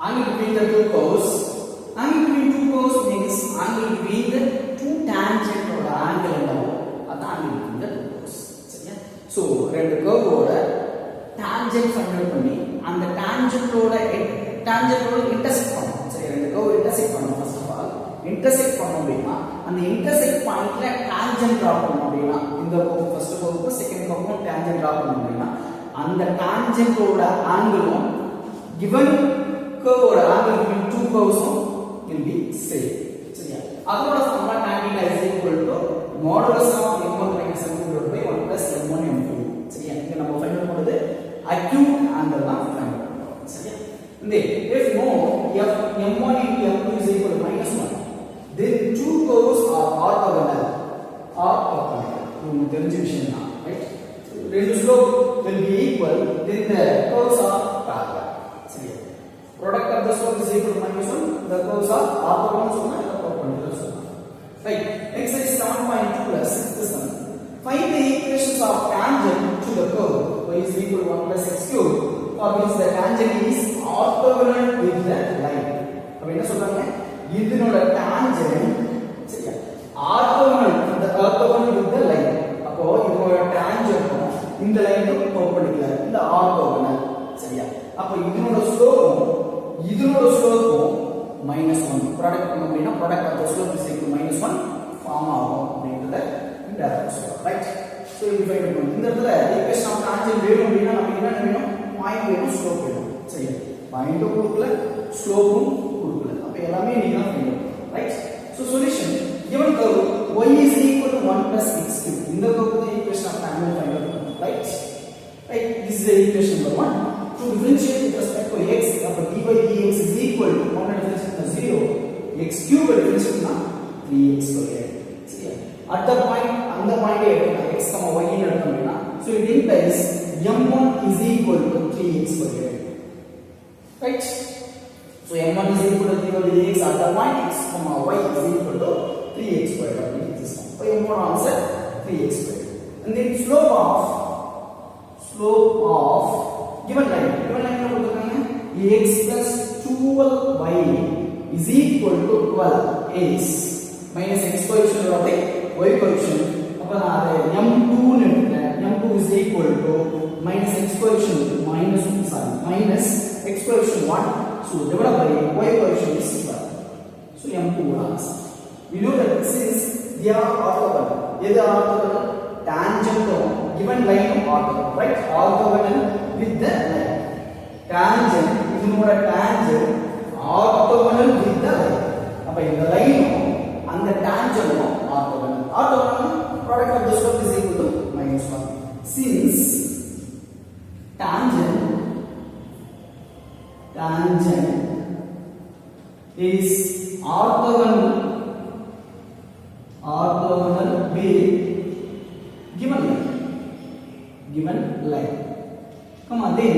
angle between the two curves. Angle between two curves means angle between the two tangent or angle endavu adha angle between the two curves சரியா. so ரெண்டு curve ஓட tangent find பண்ணி அந்த tangent ஓட intersect பண்ணனும் சரி. ரெண்டு curve intersect பண்ணனும். first of all intersect பண்ணனும் அப்படினா அந்த intersect பாயிண்ட்ல tangent draw பண்ணனும் அப்படினா இந்த curve first curve second curve tangent draw பண்ணனும் அப்படினா அந்த tangent ஓட angle given curve or angle between two curves will be same சரியா. அதோட formula tan theta is equal to modulus of m1 minus m2 divided by 1 plus m1 m2 சரியா. இங்க நம்ம find பண்ணும்போது acute angle தான் find பண்றோம் சரியா. இந்த if no f m1 into m2 is equal to minus 1 then two curves are orthogonal உங்களுக்கு தெரிஞ்ச விஷயம் தான் ரைட். ரெண்டு slope will be equal then the curves are parallel சரியா. product of the slope is equal to minus 1 the curves are orthogonal சொன்னா இல்ல perpendicular சொன்னா right. exercise 7.2 plus 6th sum. Find the equations of tangent to the curve y is equal to 1 plus x cube for which the tangent is orthogonal with the line. அப்ப என்ன சொல்றாங்க இதனோட tangent சரியா orthogonal with the line. அப்போ இதனோட tangent இந்த லைனுக்கு perpendicular இந்த orthogonal சரியா. அப்ப இதனோட ஸ்லோப் minus 1 product பண்ணோம்னா product of the slope is equal to minus 1 form ஆகும் அப்படிங்கறத இன்டைரக்ட் சொல்றோம் ரைட். சோ இது ஃபைண்ட் பண்ணனும். இந்த இடத்துல ஈக்குவேஷன் ஆஃப் டான்ஜென்ட் வேணும் அப்படினா நமக்கு என்ன வேணும் பாயிண்ட் வேணும் ஸ்லோப் வேணும் சரியா. பாயிண்டும் கொடுக்கல ஸ்லோப்பும் கொடுக்கல அப்ப எல்லாமே நீங்க தான் ஃபைண்ட் பண்ணணும் right. So solution given curve y is equal to 1 plus x cube இந்த curve the equation of angle find out right. This is the equation number 1. To differentiate with respect to x, dy dx is equal to 1 differentiate to 0, x cube differentiate to 3x squared. At the point, on the point x, y in எடுத்தோம்னா so it implies m1 is equal to 3x squared. Right? So m1 is equal to 3 dx at the point x, y is equal to 3x squared. So m1 answer 3x squared. And then slope of given line என்ன கொடுத்திருக்காங்க x plus 12y is equal to 12x minus x coefficient of y coefficient அப்ப நான் அதை m2 ன்னு எடுத்தேன். m2 is equal to minus x coefficient minus x coefficient 1 so divided by y coefficient is 12 so m2 answer. We know that since they are orthogonal எது orthogonal tangent given line orthogonal right orthogonal with the line tangent இதனோட tangent orthogonal with the line அப்ப இந்த line அந்த tangent orthogonal product of the slope is equal to minus 1 since tangent is orthogonal with given line come on then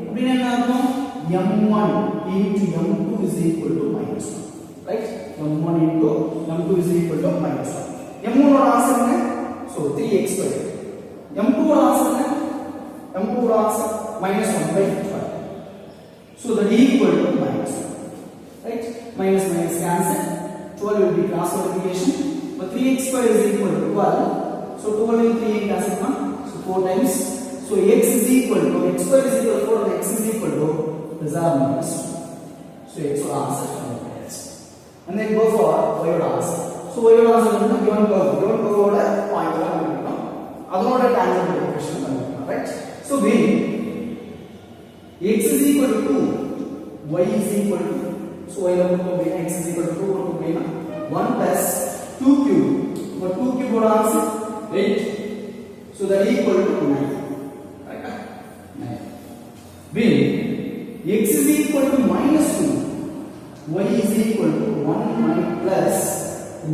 அப்படினா என்ன ஆகும் m1 into m2 is equal to minus 1 right m1 into m2 is equal to minus 1 m1 ஓட answer என்ன so 3x squared m2 ஓட answer என்ன m2 ஓட answer minus 1 by 12 so that equal to minus 1 right minus cancel 12 will be cross multiplication but 3x squared is equal to 12 so 12 into 3 cancel so 4 times so x is equal to x squared is equal to 4 and x is equal to plus or minus 1 so x will answer and then go for y would answer so y would answer is given curve oda point la kandukkom adoda tangent equation kandukkom right so when x is equal to 2 y is equal to so y la puttom x is equal to 2 puttom 1 plus 2 cube but 2 cube oda answer 8 so that equal to 9 when x is equal to minus 2 y is equal to 1 plus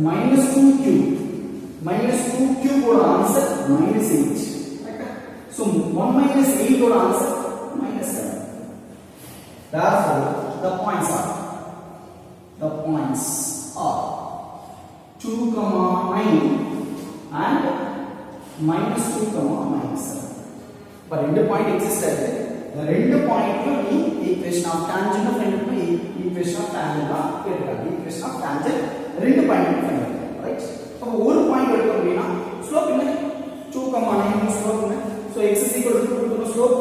minus 2 cube would answer minus 8 so 1 minus 8 would answer minus 7 therefore the points are 2, 9 and minus 2, minus 7 but in the point existed இந்த ரெண்டு பாயிண்ட்டும் நீ equation of tangent find பண்ணி equation of tangent தான் கேட்கறாங்க equation of tangent ரெண்டு point find பண்ணு right அப்ப ஒரு பாயிண்ட் எடுத்தோம் அப்படினா ஸ்லோப் என்ன 2, 9 ஸ்லோப் என்ன so x is equal to 2 to slope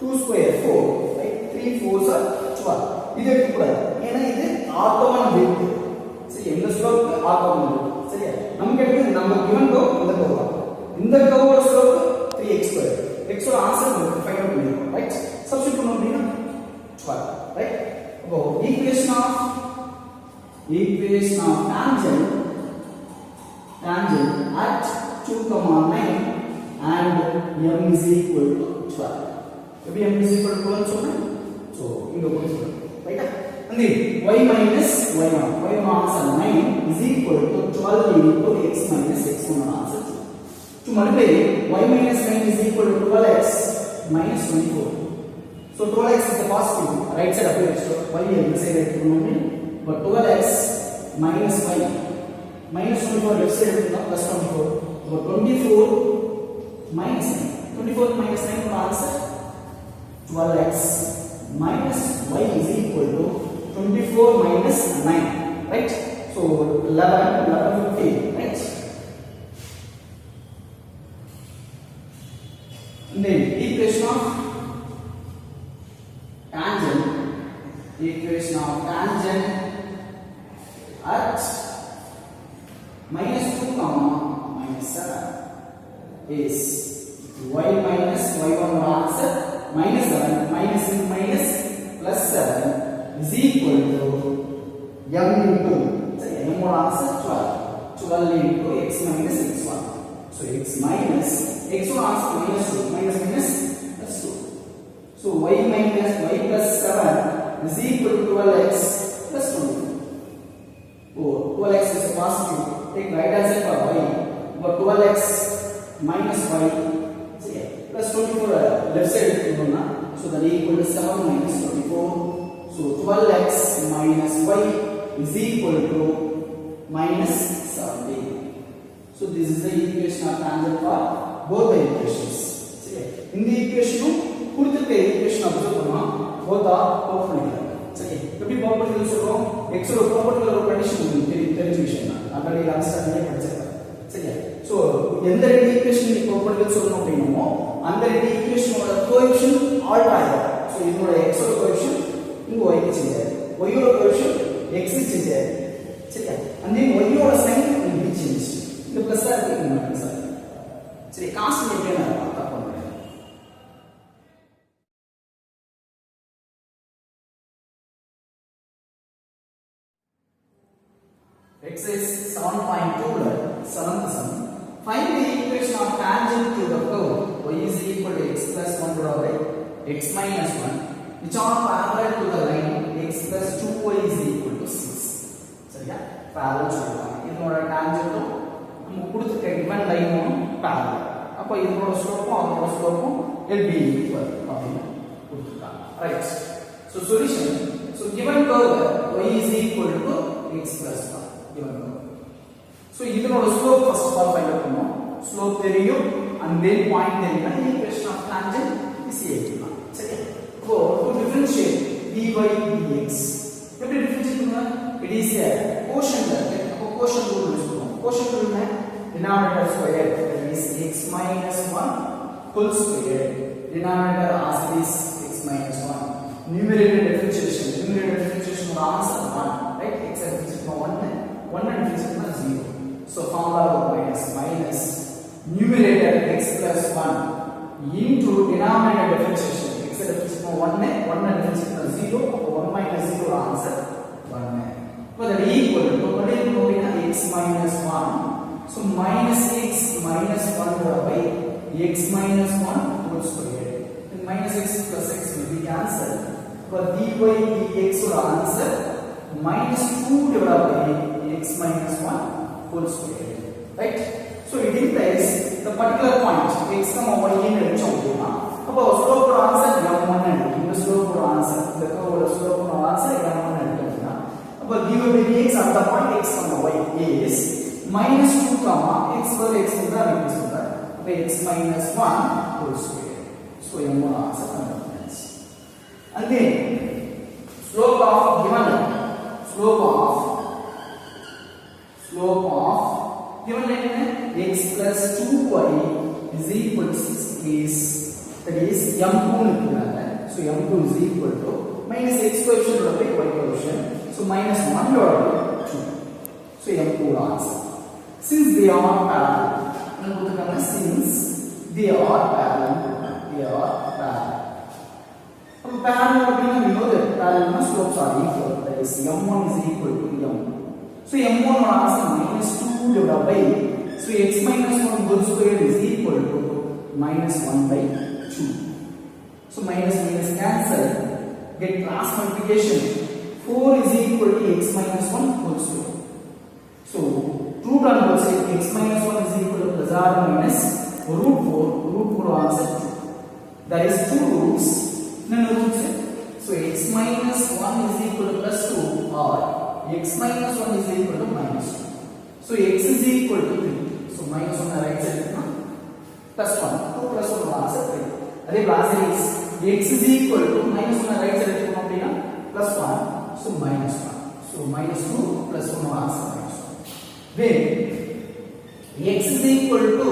2 square 4 right 3 4s are 12 இது எடுக்க கூடாது ஏனா இது ஆர்த்தோகனல் வித் சரி எந்த ஸ்லோப் ஆர்த்தோகனல் சரியா நமக்கு எடுத்து நம்ம given கர்வ் இந்த கர்வோட ஸ்லோப் 3x square x ஓட ஆன்சர் நமக்கு ஃபைண்ட் அவுட் பண்ணிருக்கோம் ரைட் சப்ஸ்டிட்யூட் பண்ணோம் அப்படினா 12 ரைட் அப்போ equation of tangent at 2, 9 and m is equal to 12. Maybe m is equal to 12 சொன்னா so இங்க போய் சொல்றேன் ரைட்டா and y minus y1 answer 9 is equal to 12 into x minus x1 answer 2. To multiply y minus 9 is equal to 12x minus 24. So 12x is the positive right side appears to y left side எடுத்துக்கணும் but 12x minus y minus 24 left side எடுத்துக்கலாம் plus 24 so 24 minus 9 24 minus 9 for answer 12x minus y is equal to 24 minus 9 right so 11 15 right and then equation of tangent at minus 2 comma minus 7 is y minus y1 answer minus 7 minus into minus plus 7 is equal to m into so m answer 12 into x minus x1 so x minus x1 answer minus 2 minus plus 2 so y minus y plus 7 is equal to 12x plus 2 oh 12x is a positive take right hand side for y but 12x minus y plus 24 left side எடுத்துக்கணும்னா so that equal to 7 minus 24 so 12x minus y is equal to minus 17 so this is the equation of tangent for both the equations சரி இந்த ஈக்குவேஷனும் கொடுத்திருக்க equation observe பண்ணா both are perpendicular சரி எப்படி perpendicular சொல்றோம் x ஓட perpendicular ஒரு condition தெரிஞ்ச விஷயம் தான் ஆல்ரெடி லாஸ்ட் டைம்ல படிச்சிருக்கோம் சரியா சோ எந்த ரெண்டு ஈக்குவேஷன் நீ perpendicular சொல்லணும் அப்படினோ அந்த ரெண்டு ஈக்குவேஷனோட கோஎஃபிஷியன்ட் ஆல்டர் ஆகும் சோ இதோட x ஓட கோஎஃபிஷியன்ட் இங்க y க்கு சேஞ்ச் ஆகும் y ஓட கோஎஃபிஷியன்ட் x க்கு சேஞ்ச் ஆகும் சரியா and then y ஓட சைன் இங்க சேஞ்ச் இந்த பிளஸ் ஆ இருக்கு மைனஸ் ஆ சரி கான்ஸ்டன்ட் எப்படி நான் பார்த்தா பண்ணுறேன் exercise 7.2 seventh sum find the equation of tangent to the curve y is equal to x plus 1 divided by x minus 1 which are parallel to the line x plus 2y is equal to 6 சரியா parallel சொல்றாங்க இதோட tangent நம்ம கொடுத்திருக்க given line parallel அப்ப இதோட ஸ்லோப்பும் அதோட ஸ்லோப்பும் will be equal அப்படினு கொடுத்திருக்காங்க right so solution so given curve y is equal to x plus 1 given curve so இதனோட slope first of all find out பண்ணோம் slope தெரியும் and then point தெரியும்னா equation of tangent is எழுதலாம் சரியா இப்போ to differentiate dy dx எப்படி differentiate பண்ணுவா it is a quotient அப்போ quotient rule யூஸ் பண்ணுவோம் quotient rule என்ன denominator square that is x minus 1 whole square denominator as is x minus 1 numerator differentiation ஒரு answer 1 right x differentiate 1 and differentiate 0 so formula of minus numerator x plus 1 into denominator differentiation x differentiation 1 and differentiation 0 1 minus 0 answer 1 so that equal to x minus 1 so minus x minus 1 divided by x minus 1 whole square and minus x plus x will be cancelled for dy dx or answer minus 2 divided by x minus 1 whole square right so it implies the particular point x comma y ன்னு எடுத்தோம் அப்படினா அப்போ slope ஓட answer m1 ன்னு இந்த slope ஓட answer இந்த curve ஓட ஸ்லோப் ஓட ஆன்சர் m1 ன்னு எடுத்தோம்னா அப்போ dy by dx at the point x comma y is minus 2 comma x plus x ன்னு தான் இருக்கு சொல்றேன் அப்போ x minus 1 whole square so m1 answer கண்டுபிடிச்சாச்சு and then slope of given given x plus 2y is equal to 6 is, that is m2 இருக்குறாங்க. So m2 is equal to minus x coefficient divided by y coefficient, so minus 1 divided by 2. So m2 answer. Since they are parallel, since they are parallel. Parallel அப்படினா we know that parallel slopes are equal, that is m1 is equal to m. So m1 ஓட answer minus 2 divided by, so x minus 1 whole square is equal to minus 1 by 2. So minus minus cancel, get cross multiplication, 4 is equal to x minus 1 whole square. So root on both sides, x minus 1 is equal to plus or minus root 4 answer 2. That is 2 roots. None roots. So x minus 1 is equal to plus 2 or x minus 1 is equal to minus 2. So x is equal to 3. So minus 1 right side plus 1. 2 plus 1 answer 3. Adhe answer is x is equal to minus 1 right side plus 1. So minus 1. So minus 2 plus 1 answer minus 1. When x is equal to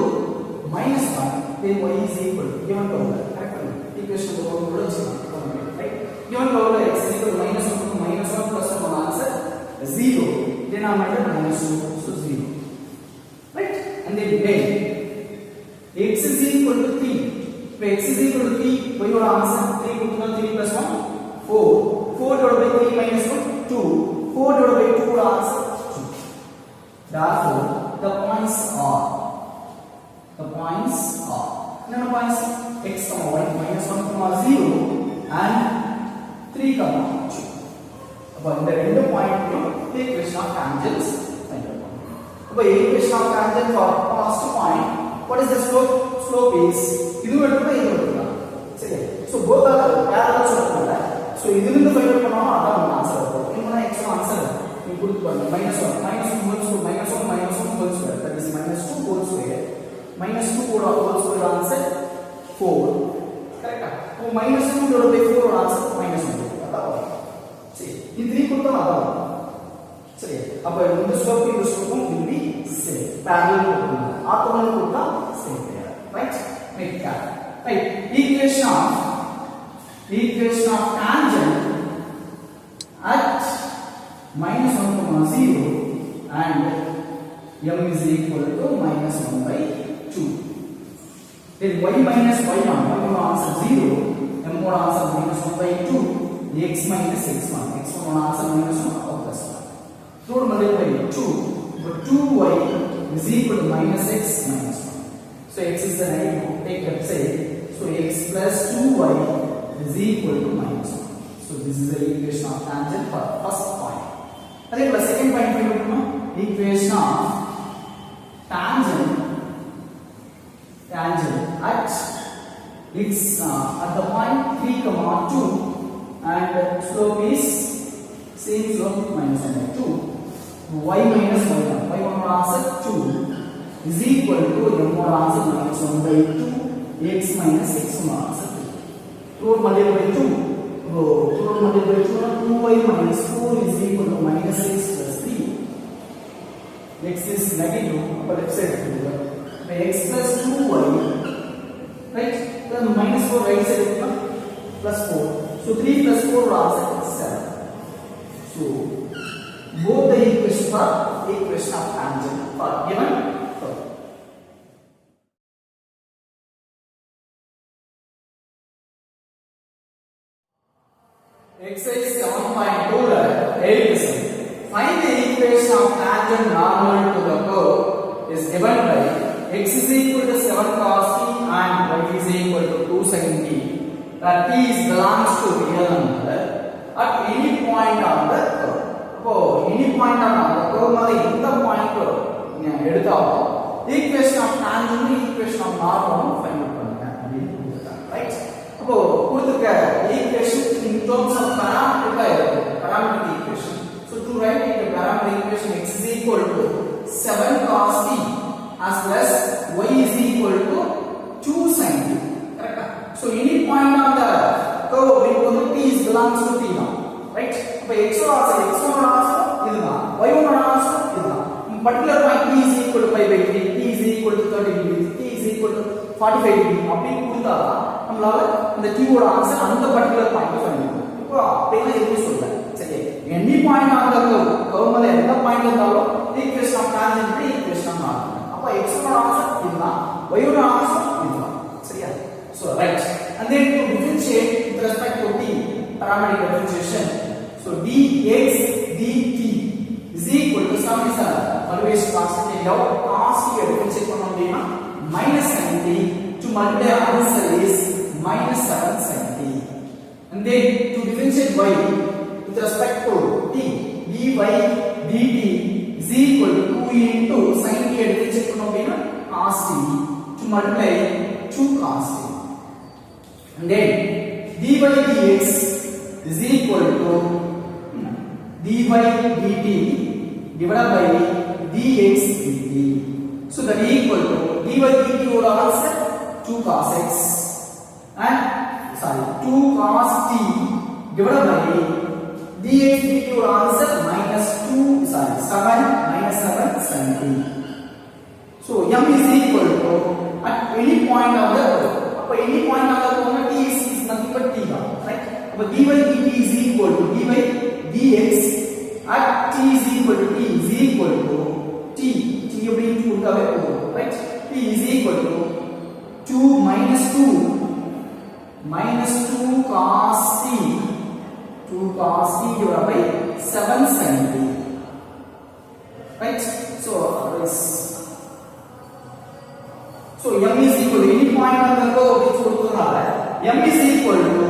minus 1, then y is equal to given formula. Correct? Equation of right? Given formula x is equal to minus 1 plus 1 answer 0. Denominator minus 2, so 0. Right? And then when x is equal to 3, if x is equal to 3, y your answer 3 plus 1, 4. 4 divided by 3 minus 1, 2. 4 divided by 2 will answer 2. Therefore, the points are none points x, y, minus 1, 0 and 3, 2. About the end point, the equation of tangents. About equation of tangent for first point, what is the slope? Slope is so both are parallel. So this is the final answer. X answer you put minus 1 whole square, that is minus 2 whole square. Minus 2 whole square answer 4. Correct? So minus 2 divided by 4 answer minus 1. See, in 3 put the see, the slope will be same. Parallel orthogonal put the same there. Right? Make that. Right? Equation of tangent at minus 1, 0 and m is equal to minus 1 by 2. Then y minus y1, y1 answer 0, m1 answer minus 1 by 2, x minus x1 answer minus 1 or plus 1. Total multiply 2, but 2y is equal to minus x minus 1. So x is the negative, take left side, so x plus 2y is equal to minus 1. So this is the equation of tangent for first point. Then the second point, equation of tangent at the point 3, 2 and slope is same slope minus 1 by 2. Y minus y1 answer 2 is equal to m1 answer minus 1 by 2, x minus x1 answer 2. Total multiply 2. Total multiply 2y minus 4 is equal to minus x plus 3. X is negative, upper left side. X plus 2y, right? Then minus 4 right side plus 4. So 3 plus 4 will answer 7. So both the equations are equation of tangent for given curve. Exercise 7.2 8. Find the equation of tangent normal to the curve is given by x is equal to 7 cos t and y is equal to 2 sin t. That t belongs to real number at any point on the curve. So any point on the curve mala indha point eduthaalo equation of tangent equation of normal find out pannunga, right? So kuduthirukka equation in terms of parametric equation. So to write the parametric equation, x is equal to 7 cos t as plus y is equal to 2 sin t. Correct? So any point on the curve when t is 45 degree அப்படி கொடுத்தா நம்மளால இந்த t ஓட answer அந்த particular point find பண்ண முடியும். இப்போ அப்படினா எதுவும் சொல்லல. சரி, any point on the curve மேல எந்த பாயிண்ட் இருந்தாலும் equation of tangent equation of normal. அப்ப x ஓட ஆன்சர் இதுதான், y ஓட ஆன்சர் இதுதான். சரியா? So right. And then to differentiate with respect to t parametric differentiation. So dx dt is equal to sum is a always constant of cos t differentiate பண்ணோம் அப்படினா minus sin t to multiply answer is minus 7 sin t. And then to differentiate y with respect to t dy dt is equal to 2 into sin t differentiate பண்ணோம் அப்படினா cos t to multiply 2 cos t. And then dy dx is equal to dy dt divided by dx dt. So that is equal to dy dt would answer 2 cos x and 2 cos t divided by dx dt would answer minus 7 minus 7 sin t. So m is equal to at any point of the any point on the corner t is nothing but t, right? But dy dt is equal to dy dx at t is equal to t is equal to t அப்படினு கொடுத்தாவே போதும், right? t is equal to 2 minus 2 cos t divided by 7 sin t, right? So m is equal to any point on the curve which கொடுத்தனால m is equal to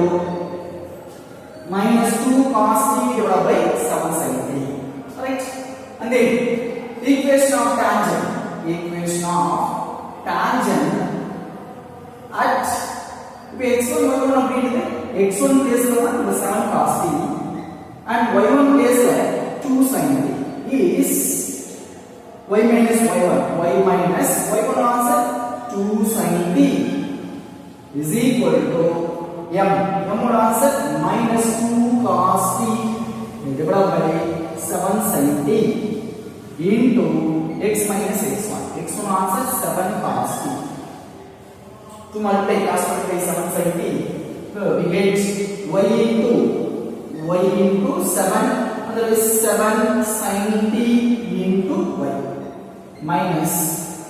minus 2 cos t divided by 7 sin t, right? And then equation of tangent at இப்போ x1 y1 அப்படினு x1 பிளேஸ்ல வந்து 7 cos t and y1 பிளேஸ்ல 2 sin t is y minus y1 answer 2 sin t is equal to m would answer minus 2 cos t divided by 7 sin t into x minus x1 answer 7 cos t. To multiply cos multiply 7 sin t, we get y into 7, that is 7 sin t into y minus,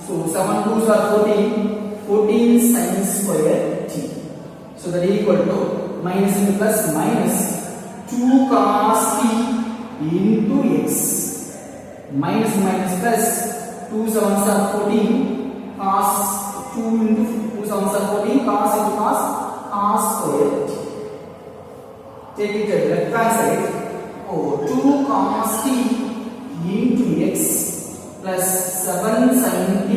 so 7 2s are 14 sin square t. So that is equal to minus into plus minus 2 cos t into x minus plus 2 7s are 14 cos 2 into 2 7s are 14 cos into cos square t. Take it to the left hand side. 2 cos t into x plus 7 sin t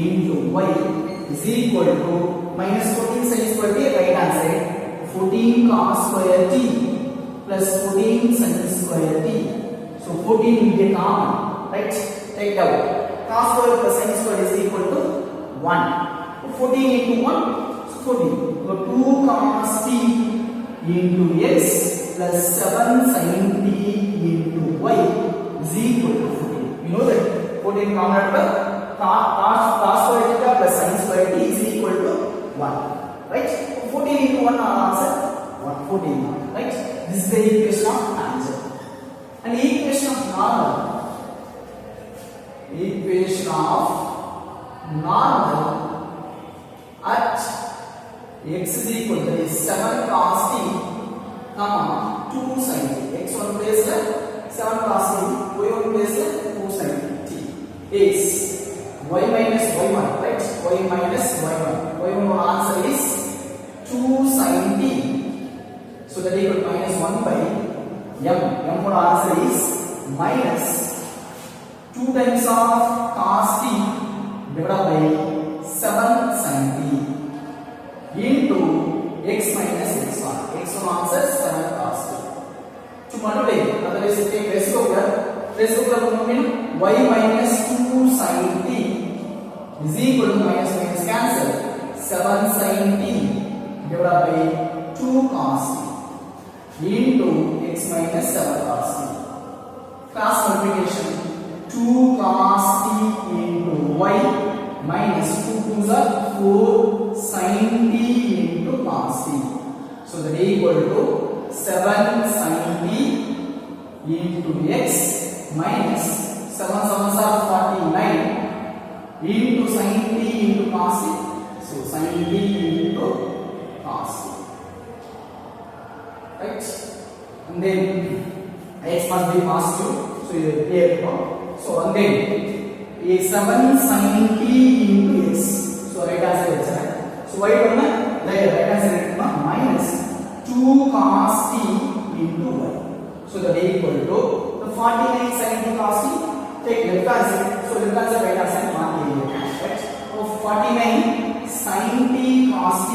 into y is equal to minus 14 sin square t right hand side, 14 cos square t plus 14 sin square t. So 14 will get common, right? Take it out. Cos square plus sin square is equal to 1. 14 into 1, so 14. So 2 cos t into x plus 7 sin t into y is equal to 14. You know that 14 common by cos square theta plus sin square t is equal to 1, right? 14 into 1 are answer 14, right? This is the equation of tangent. And equation of normal at x is equal to 7 cos t, 2 sin t. x1 place 7 cos t, y1 place 2 sin t is y minus y1, right? y minus y1. y1 answer is 2 sin t. So that equal to minus 1 by m. m answer is minus 2 times of cos t divided by 7 sin t into x minus x1. x1 answer 7 cos t. To multiply, otherwise it take reciprocal y minus 2 sin t is equal to minus cancel 7 sin t divided by 2 cos t into x minus 7 cos t. Cross multiplication 2 cos t into y minus 2 2s are 4 sin t into cos t. So that is equal to 7 sin t into x minus 7 7s are 49 into sin t into cos t. So sin t into cos t. Right? And then x must be positive. So you clear it. So and then a 7 sin t into x. So right answer is right. So why don't right answer is minus 2 cos t into y. So that is equal to the 49 sin t cos t. Take left hand side. So left hand side right hand side mark area. Right. So 49 sin t cos t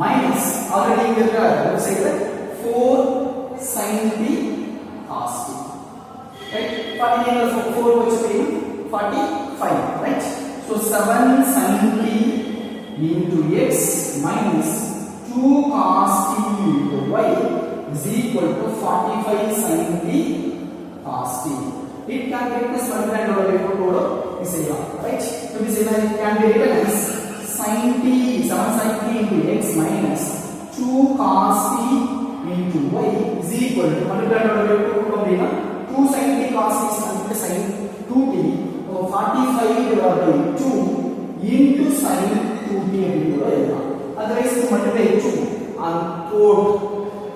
minus already here left side 4 sin t cos t. Right. 49 plus 4 which is 45. Right. So 7 sin t into x minus 2 cos t into y is equal to 45 sin t cos t. It can be written as multiplied by 4 is right. So this can be written as sin t 7 sin t into x minus 2 cos t into y is equal to multiplied by 4 2 sin t cos t is equal to sin 2t. So 45 divided by 2 into sin 2t into y. Otherwise to multiply 2 on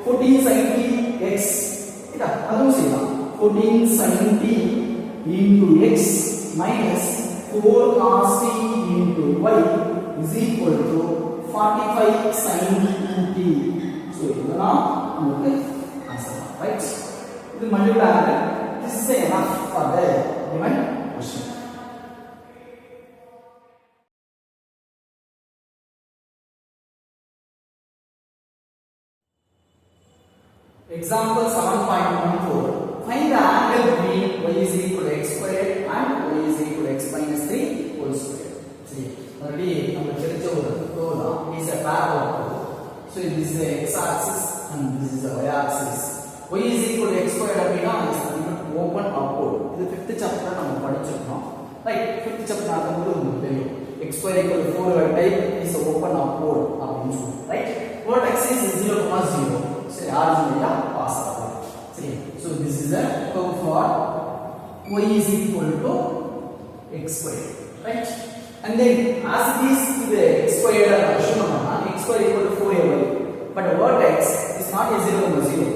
14 sin t x. Adu same 14 sin t into x minus 4 cos t into y is equal to 45 sin 2t. So this is now answer. Right? This multiply. This is enough for the given question. Example 7.14. Find the angle between y is equal to x squared and y is equal to x minus 3 whole square. See, already we தெரிஞ்ச ஒரு curve தான். It is a parallel curve. So this is the x axis and this is the y axis. Y is equal to x squared அப்படினா is open upward. இது 5th chapter நம்ம படிச்சிருக்கோம். Right, 5th chapter நடக்கும்போது உங்களுக்கு தெரியும். x square equal to 4 type is open upward அப்படின்னு சொல்றோம். Right? Vertex is 0, 0. Say origin pass away. See, so this is a curve for y is equal to x squared, right? And then as it is to the x squared x squared equal to 4ay, but the vertex is not a 0, 0.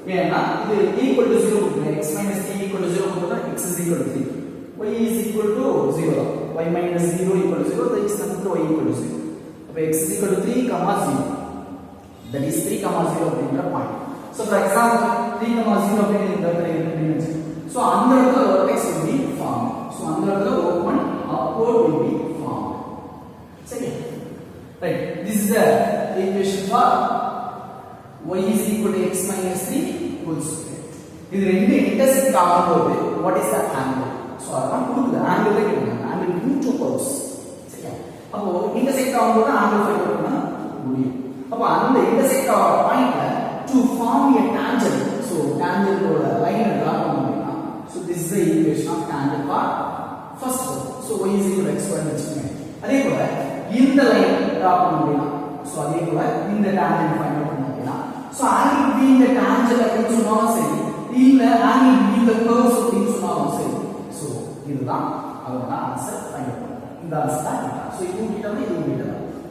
Yeah, it equal to 0 x minus 3 equal to 0 x is equal to 3. Y is equal to 0. Y minus 0 equal to 0. That is nothing to y equal to 0. So x is equal to 3, 0. That is 3, 0 அப்படிங்கற point. So for example 3, 0 அப்படிங்கற dimension. So அந்த இடத்துல vertex will be formed. So அந்த இடத்துல open upward will be formed. சரி. Right. This is the equation for y is equal to x minus 3 whole square. இது ரெண்டு intersect ஆகும்போது what is the angle? So அதான் கொடுக்குது angle கேக்குறாங்க. Angle between two curves. சரியா? அப்போ intersect ஆகும்போது angle find பண்ண முடியும். அப்ப அந்த intersect பாயிண்ட்ல to form a tangent. So tangent ஓட லைன் டிரா பண்ணனும்னா so this is the equation of tangent for first curve. So y is equal to x squared வெச்சுக்கோங்க. அதே போல இந்த லைன் டிரா பண்ணனும்னா so அதே போல இந்த tangent ஃபைண்ட் பண்ணனும்னா so angle between the tangent அப்படின்னு சொன்னாலும் சரி இல்ல angle between the curves அப்படின்னு சொன்னாலும் சரி so இதுதான் அதோட ஆன்சர் ஃபைண்ட் பண்ணனும். இந்த ஆன்சர் தான். so இது கிட்டவே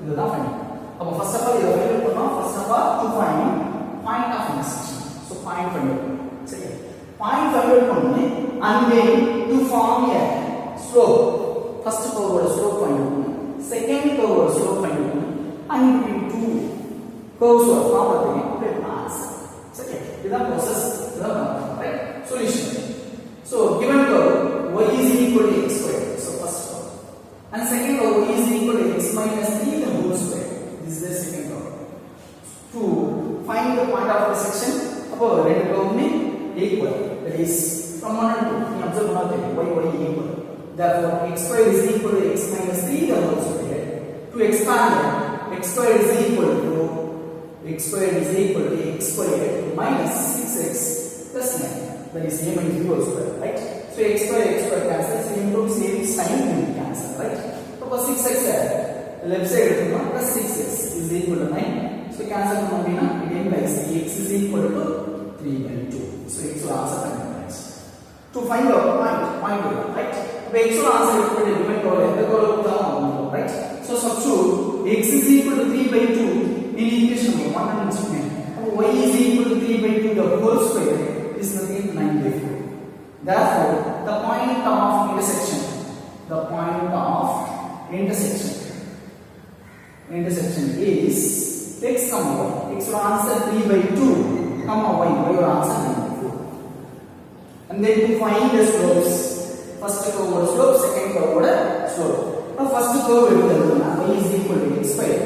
இதுதான் ஃபைண்ட் பண்ணனும். अब first of all ये फाइंड करना first of all to find point of intersection. So point find out சரியா point find out பண்ணி and then to form a slope. First curve ஓட slope find out பண்ணி second curve ஓட slope find out பண்ணி and between two curves ஓட form பண்ணி அப்படியே answer சரியா இதான் process இதான் right solution. So given curve y is equal to x squared. So first curve and second curve y is equal to x minus 3 the whole square. This is the second curve. To find the point of intersection, appo rendu curve me equal. That is from 1 and 2. You observe now that y equal. Therefore, x square is equal to x minus 3 the whole square. To expand it, x square is equal to x square minus 6x plus 9. That is a minus b whole square, right? So x square cancels. So into same sign will cancel, right? So 6x left side எடுத்துக்கலாம் plus 6x is equal to 9. So cancel பண்ணோம் அப்படின்னா it implies x is equal to 3 by 2. So x ஓட answer கண்டுபிடிச்சாச்சு. To find out point right. இப்போ x ஓட answer எப்படி divide பண்ணல எந்த கோல கொடுத்தாலும் right. So substitute x is equal to 3 by 2 in equation number 1 and 2. அப்போ y is equal to 3 by 2 the whole square is nothing 9 by 4. Therefore the point of intersection is x comma y. X will answer 3 by 2 comma y will answer 9 by 4. And then to find the slopes, first curve or slope, second curve or slope. Now first curve எடுத்துட்டோம்னா y is equal to x square.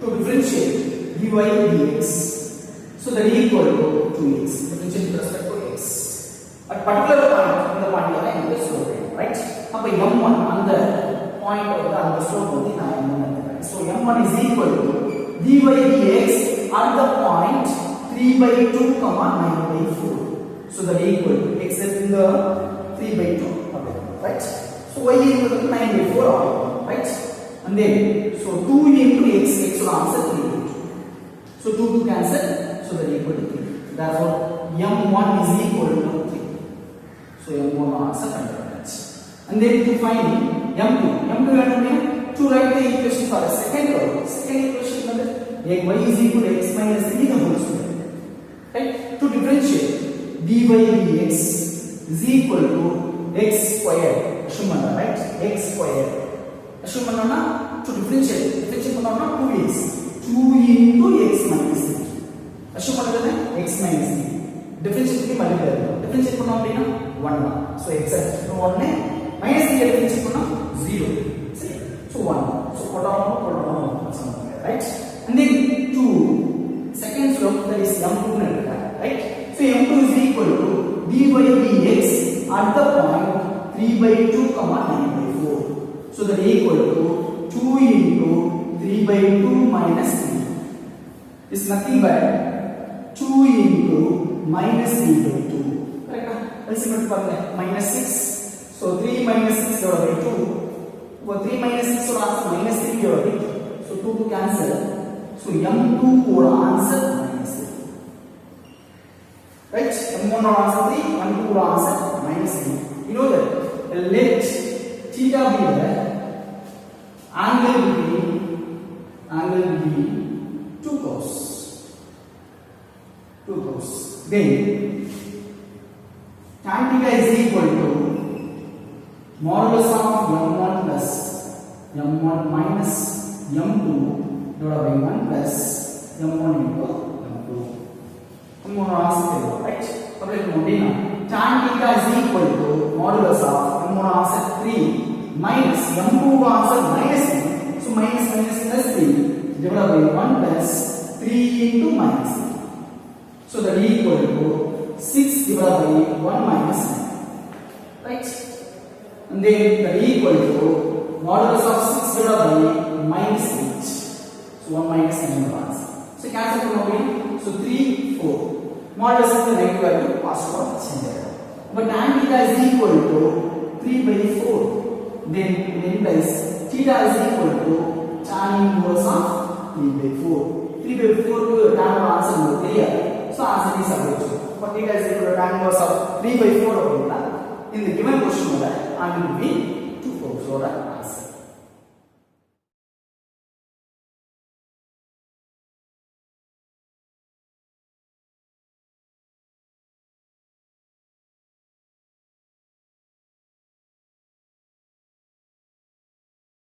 To differentiate dy dx, so that is equal to 2x. Differentiate with respect to x. At particular point, இந்த பாயிண்ட்ல இந்த slope right? அப்ப m1 அந்த point வந்து அந்த slope வந்து நான் m1 எடுத்துக்கிறேன். So m1 is equal to dy dx at the point 3 by 2 comma 9 by 4. So that is equal to x in the 3 by 2 right? So y is equal to 9 by 4 right? And then so 2 into x will answer 3 by 2. So 2 cancel, so that is equal to 3. Therefore m1 is equal to 3. So m1 answer considered. And then to find m2 to write the equation for the second equation y is equal to x minus 3 the whole square right. To differentiate dy dx is equal to x square assume right, x square assume பண்ணோம்னா to differentiate பண்ணோம்னா 2x 2 into x minus 3 assume பண்றது x minus 3 differentiate பண்ணோம் அப்படினா 1 so x 1 minus 3 differentiate பண்ணா 0 சரி so 1 so போடணும் right. And then 2 second slope that is m2 னு எடுக்கலாம் right. So m2 is equal to dy dx at the point 3 by 2 comma 9 by 4. So that is equal to 2 into 3 by 2 minus 3 is nothing but 2 into minus 3 by 2 correct. Ultimate பாருங்க minus 6. So 3 minus 6 divided by 2. So 3 minus 6 or answer minus 3 divided by 2. So 2 to cancel. So m2 or answer minus 3. Right? m1 or answer 3, m2 or answer minus 3. You know that let theta be the angle between 2 cos. Then tan theta is equal to modulus of m1 plus m1 minus m2 divided by 1 plus m1 into m2. m1 answer right. Apply modina tan theta is equal to modulus of m1 answer 3 minus m2 answer minus 3. So minus plus 3 divided by 1 plus 3 into minus 3. So that is equal to 6 divided by 1 minus 9 right. And then that is equal to modulus of 6 divided by minus 8. So 1 minus 9 answer. So cancel from so 3 4 modulus of the negative value positive change. But tan theta is equal to 3 by 4. Then implies theta is equal to tan inverse of 3 by 4. 3 by 4 to tan answer is clear. So answer is about. But theta is equal to tan inverse of 3 by 4 in the given question angle will be 2 4 answer.